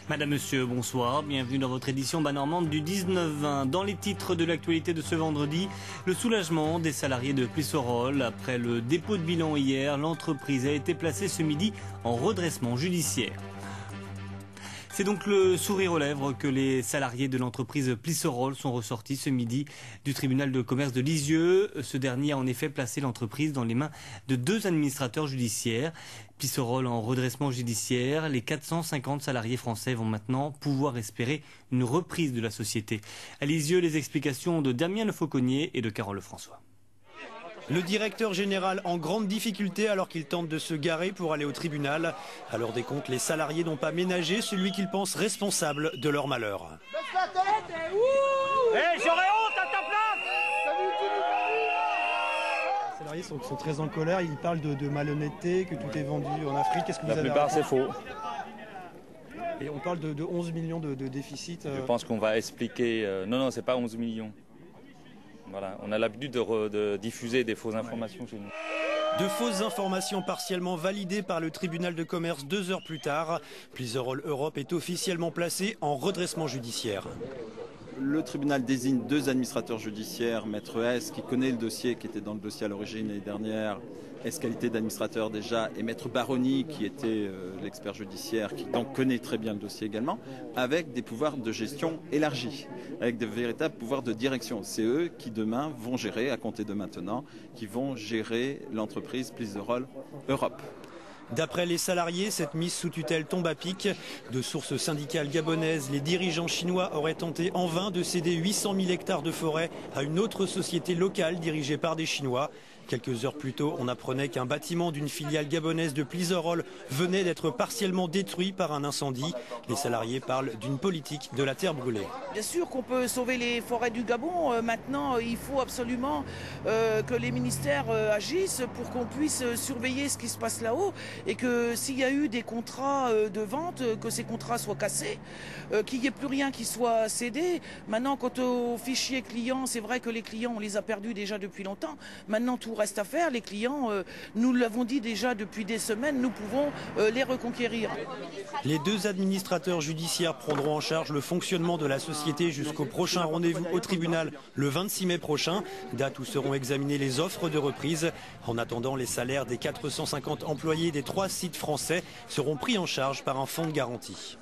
Madame, Monsieur, bonsoir. Bienvenue dans votre édition Bas-Normande du 19-20. Dans les titres de l'actualité de ce vendredi, le soulagement des salariés de Plissorol. Après le dépôt de bilan hier, l'entreprise a été placée ce midi en redressement judiciaire. C'est donc le sourire aux lèvres que les salariés de l'entreprise Plissorol sont ressortis ce midi du tribunal de commerce de Lisieux. Ce dernier a en effet placé l'entreprise dans les mains de 2 administrateurs judiciaires. Plissorol en redressement judiciaire, les 450 salariés français vont maintenant pouvoir espérer une reprise de la société. À Lisieux, les explications de Damien Le Fauconnier et de Carole Lefrançois. Le directeur général en grande difficulté alors qu'il tente de se garer pour aller au tribunal. À l'heure des comptes, les salariés n'ont pas ménagé celui qu'ils pensent responsable de leur malheur. J'aurais honte à ta place! Les salariés sont très en colère, ils parlent de malhonnêteté, que tout est vendu en Afrique. Qu'est-ce que vous avez La plupart c'est faux. Et on parle de 11 millions de déficit. Je pense qu'on va expliquer... Non, c'est pas 11 millions. Voilà, on a l'habitude de diffuser des fausses informations chez nous. De fausses informations partiellement validées par le tribunal de commerce 2 heures plus tard. Plissorol Europe est officiellement placé en redressement judiciaire. Le tribunal désigne 2 administrateurs judiciaires, Maître S, qui connaît le dossier, qui était dans le dossier à l'origine l'année dernière, S qualité d'administrateur déjà, et Maître Baroni, qui était l'expert judiciaire, qui donc connaît très bien le dossier également, avec des pouvoirs de gestion élargis, avec de véritables pouvoirs de direction. C'est eux qui demain vont gérer, à compter de maintenant, qui vont gérer l'entreprise Plissorol Europe. D'après les salariés, cette mise sous tutelle tombe à pic. De sources syndicales gabonaises, les dirigeants chinois auraient tenté en vain de céder 800 000 hectares de forêt à une autre société locale dirigée par des Chinois. Quelques heures plus tôt, on apprenait qu'un bâtiment d'une filiale gabonaise de Plissorol venait d'être partiellement détruit par un incendie. Les salariés parlent d'une politique de la terre brûlée. Bien sûr qu'on peut sauver les forêts du Gabon. Maintenant, il faut absolument que les ministères agissent pour qu'on puisse surveiller ce qui se passe là-haut et que s'il y a eu des contrats de vente, que ces contrats soient cassés, qu'il n'y ait plus rien qui soit cédé. Maintenant, quant aux fichiers clients, c'est vrai que les clients, on les a perdus déjà depuis longtemps. Maintenant, tout reste à faire. Les clients, nous l'avons dit déjà depuis des semaines, nous pouvons les reconquérir. Les 2 administrateurs judiciaires prendront en charge le fonctionnement de la société jusqu'au prochain rendez-vous au tribunal le 26 mai prochain, date où seront examinées les offres de reprise. En attendant, les salaires des 450 employés des 3 sites français seront pris en charge par un fonds de garantie.